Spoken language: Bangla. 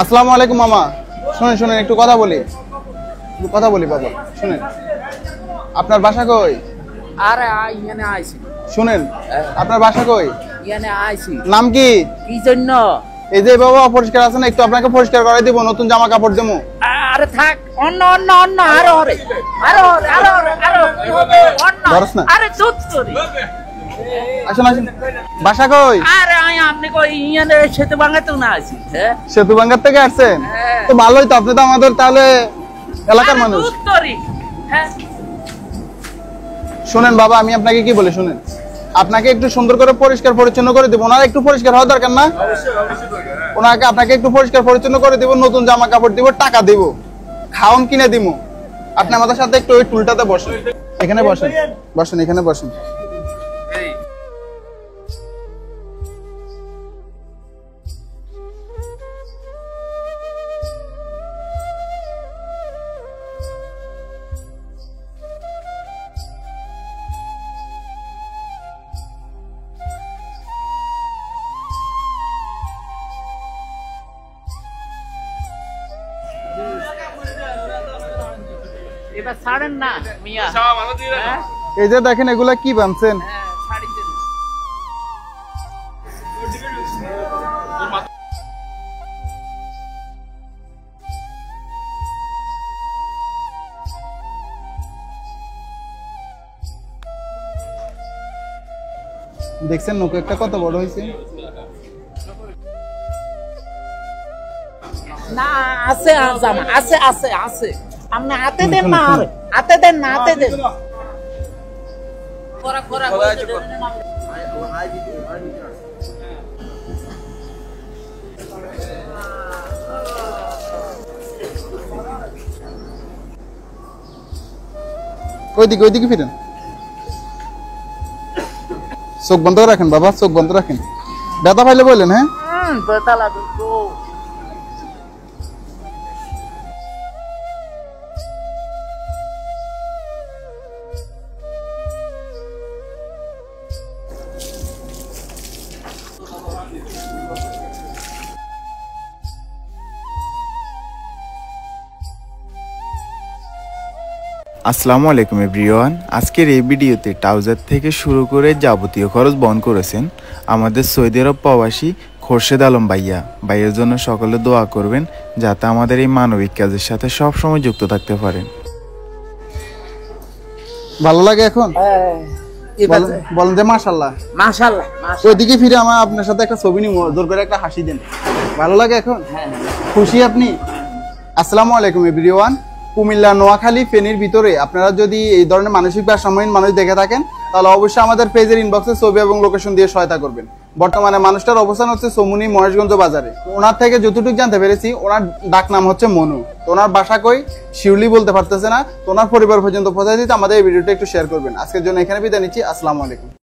আসসালামু আলাইকুম মামা। শুনেন শুনেন একটু কথা বলি বাবা। শুনেন, আপনার বাসা কই? আরে ইয়ানে আইছি। শুনেন, আপনার বাসা কই? ইয়ানে আইছি। নাম কি? কি জন্য? এই যে বাবা পরিষ্কার আছে না, একটু আপনাকে পরিষ্কার করাই দিব, নতুন জামা কাপড় দেবো। আরে থাক, অন্য অন্য অন্য আরো হরে আরো হরে আরো হরে আরো অন্য। বরস না। আরে দুধ তোরি। আসুন আসুন। বাসা কই? আরে আপনি কই ইয়ানে সেতু ভাঙাতে না আইছি? হ্যাঁ, সেতুবাঙ্গার থেকে আসছেন? হ্যাঁ। তো ভালোই তো, আপনি তো আমাদের তাহলে এলাকার মানুষ। দুধ তোরি। হ্যাঁ, শুনেন বাবা, আমি আপনাকে কি বলি শুনেন, আপনাকে একটু সুন্দর করে পরিষ্কার পরিচ্ছন্ন করে দেবো। ওনার একটু পরিষ্কার হওয়া দরকার না? আপনাকে একটু পরিষ্কার পরিচ্ছন্ন করে দিব, নতুন জামা কাপড় দিব, টাকা দিব, খাওন কিনে দিব। আপনি আমাদের সাথে একটু ওই টুলটাতে বসেন, এখানে বসেন, বসেন এখানে বসেন। এবার ছাড়েন না মিয়া। হ্যাঁ, এই যে দেখেন, এগুলা কি বানছেন? হ্যাঁ, ছাড়ি দেন। দেখছেন নৌকা একটা কত বড় হয়েছে? না আছে জামা আছে আছে আছে। আপনি হাতে দেন না, আরে হাতে দেন না, হাতে দেন। করা করা ওইদিকে ফিরেন। চোখ বন্ধ করে রাখেন বাবা, চোখ বন্ধ রাখেন। ব্যথা পাইলে বললেন। হ্যাঁ, ব্যথা লাগে তো। আসসালামু আলাইকুম এভরিওয়ান। আজকের এই ভিডিওতে ট্রাউজার থেকে শুরু করে যাবতীয় খরচ বহন করেছেন আমাদের সৌদি আরব প্রবাসী খোরশেদ আলম ভাইয়ের জন্য সকলে দোয়া করবেন, যাতে আমাদের এই মানবিক কাজের সাথে সবসময় যুক্ত থাকতে পারেন। ভালো লাগে এখন? বলেন যে মাশাআল্লাহ। মাশাআল্লাহ। ওইদিকে ফিরে আমার আপনার সাথে একটা ছবি নিব, জোর করে একটা হাসি দেন। ভালো লাগে এখন? খুশি আপনি? আসসালামু আলাইকুম এভরিওয়ান। কুমিল্লা, নোয়াখালী, ফেনীর ভিতরে আপনারা যদি এই ধরনের মানসিক ভারসাম্যহীন মানুষ দেখে থাকেন, তাহলে অবশ্যই আমাদের পেজের ইনবক্সে ছবি এবং লোকেশন দিয়ে সহায়তা করবেন। বর্তমানে মানুষটার অবস্থান হচ্ছে চৌমুহনী, মহেশগঞ্জ বাজারে। ওনার থেকে যতটুকু জানতে পেরেছি, ওনার ডাক নাম হচ্ছে মনু। তো ওনার বাসা কই শিউলি বলতে পারতেছে না, তো ওনার পরিবার পর্যন্ত পৌঁছায় দিতে আমাদের এই ভিডিওটা একটু শেয়ার করবেন। আজকের জন্য এখানে বিদায় নিচ্ছি। আসসালামু আলাইকুম।